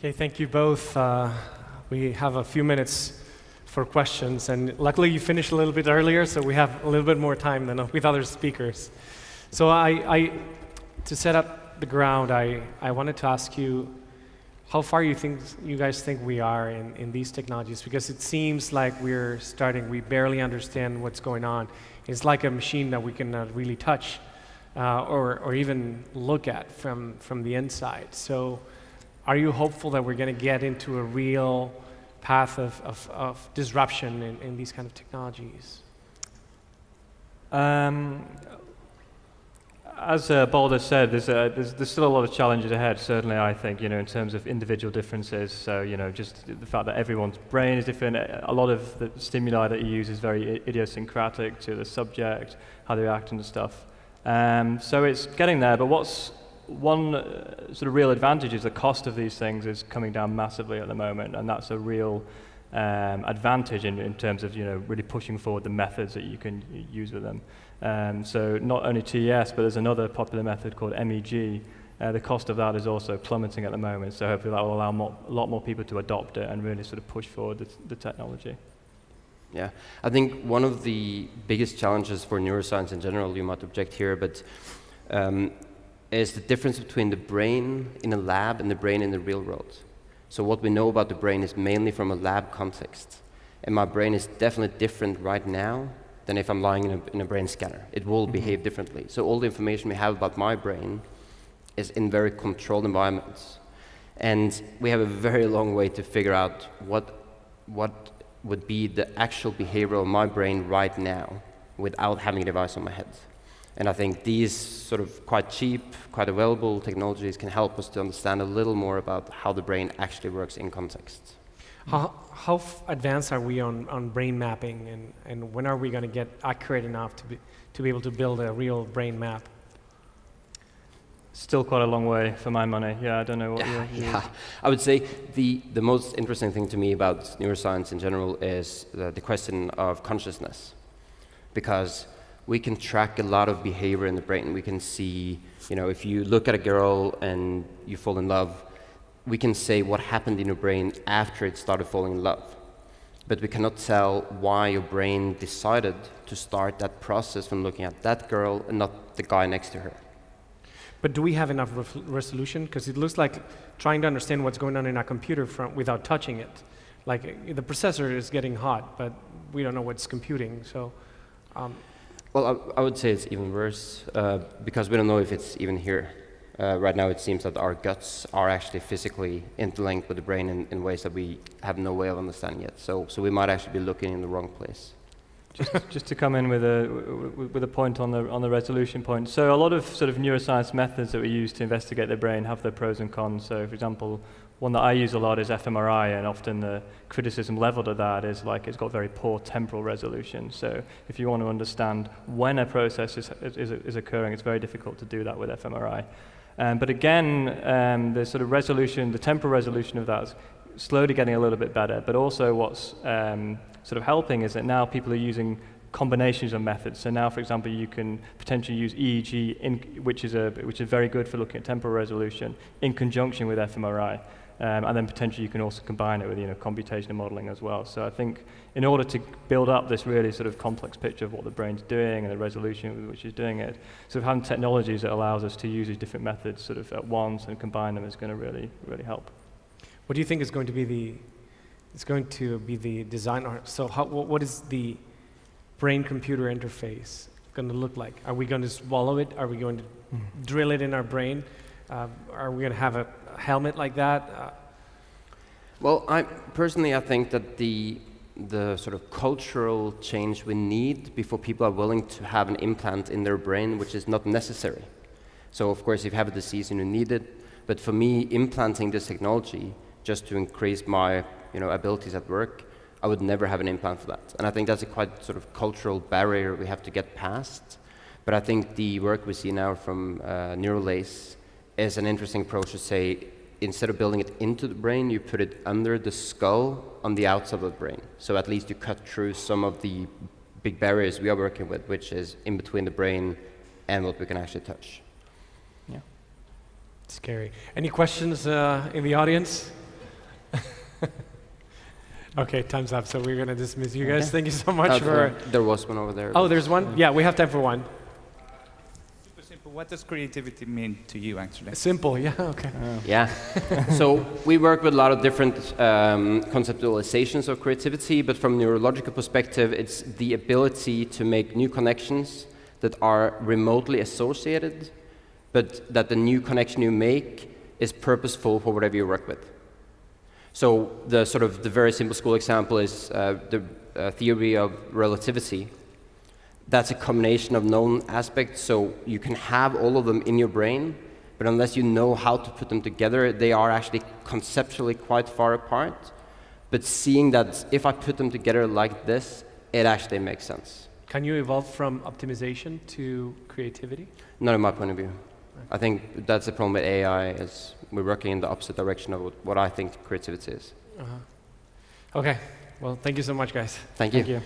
Okay, thank you both. We have a few minutes for questions, and luckily you finished a little bit earlier, so we have a little bit more time than with other speakers. So to set up the ground, I wanted to ask you how far you guys think we are in these technologies, because it seems like we barely understand what's going on. It's like a machine that we cannot really touch or even look at from the inside. So are you hopeful that we're going to get into a real path of disruption in these kind of technologies? As Balder said, there's still a lot of challenges ahead, certainly, I think, in terms of individual differences. So, just the fact that everyone's brain is different. A lot of the stimuli that you use is very idiosyncratic to the subject, how they react and stuff. So it's getting there, but what's one sort of real advantage is the cost of these things is coming down massively at the moment, and that's a real advantage in terms of really pushing forward the methods that you can use with them. So not only TES, but there's another popular method called MEG. The cost of that is also plummeting at the moment, so hopefully that will allow a lot more people to adopt it and really sort of push forward the technology. Yeah, I think one of the biggest challenges for neuroscience in general, you might object here, but is the difference between the brain in a lab and the brain in the real world. So what we know about the brain is mainly from a lab context. And my brain is definitely different right now than if I'm lying in a brain scanner. It will behave differently. So all the information we have about my brain is in very controlled environments. And we have a very long way to figure out what would be the actual behavior of my brain right now without having a device on my head. And I think these sort of quite cheap, quite available technologies can help us to understand a little more about how the brain actually works in context. How advanced are we on brain mapping, and when are we going to get accurate enough to be able to build a real brain map? Still quite a long way for my money. Yeah, I don't know what Yeah, I would say the most interesting thing to me about neuroscience in general is the question of consciousness. Because we can track a lot of behavior in the brain. We can see, if you look at a girl and you fall in love, we can say what happened in your brain after it started falling in love. But we cannot tell why your brain decided to start that process from looking at that girl and not the guy next to her. But do we have enough resolution? Because it looks like trying to understand what's going on in our computer without touching it. Like the processor is getting hot, but we don't know what's computing. So. Well, I would say it's even worse because we don't know if it's even here. Right now it seems that our guts are actually physically interlinked with the brain in ways that we have no way of understanding yet. So we might actually be looking in the wrong place. Just to come in with a point on the resolution point. So a lot of sort of neuroscience methods that we use to investigate the brain have their pros and cons. So for example, one that I use a lot is fMRI, and often the criticism leveled at that is like it's got very poor temporal resolution. So if you want to understand when a process is occurring, it's very difficult to do that with fMRI. But again, the sort of resolution, the temporal resolution of that is slowly getting a little bit better. But also what's sort of helping is that now people are using combinations of methods. So now, for example, you can potentially use EEG, which is very good for looking at temporal resolution, in conjunction with fMRI. And then potentially you can also combine it with computational modeling as well. So I think in order to build up this really sort of complex picture of what the brain's doing and the resolution with which it's doing it, sort of having technologies that allows us to use these different methods sort of at once and combine them is going to really, really help. What do you think is going to be the design? So what is the brain-computer interface going to look like? Are we going to swallow it? Are we going to drill it in our brain? Are we going to have a helmet like that? Well, I think that the sort of cultural change we need before people are willing to have an implant in their brain, which is not necessary. So of course, if you have a disease and you need it, but for me, implanting this technology just to increase my abilities at work, I would never have an implant for that. And I think that's a quite sort of cultural barrier we have to get past. But I think the work we see now from Neurolace is an interesting approach to say, instead of building it into the brain, you put it under the skull on the outside of the brain. So at least you cut through some of the big barriers we are working with, which is in between the brain and what we can actually touch. Yeah. Scary. Any questions in the audience? Okay, time's up. So we're gonna dismiss you guys. Okay. Thank you so much for. There was one over there. Oh, there's one. Yeah, we have time for one. Super simple. What does creativity mean to you, actually? Simple. Yeah. Okay. Yeah. So we work with a lot of different conceptualizations of creativity, but from a neurological perspective, it's the ability to make new connections that are remotely associated, but that the new connection you make is purposeful for whatever you work with. So the very simple school example is the theory of relativity. That's a combination of known aspects, so you can have all of them in your brain, but unless you know how to put them together, they are actually conceptually quite far apart. But seeing that if I put them together like this, it actually makes sense. Can you evolve from optimization to creativity? Not in my point of view. I think that's the problem with AI, is we're working in the opposite direction of what I think creativity is. Okay. Well, thank you so much, guys. Thank you. Thank you.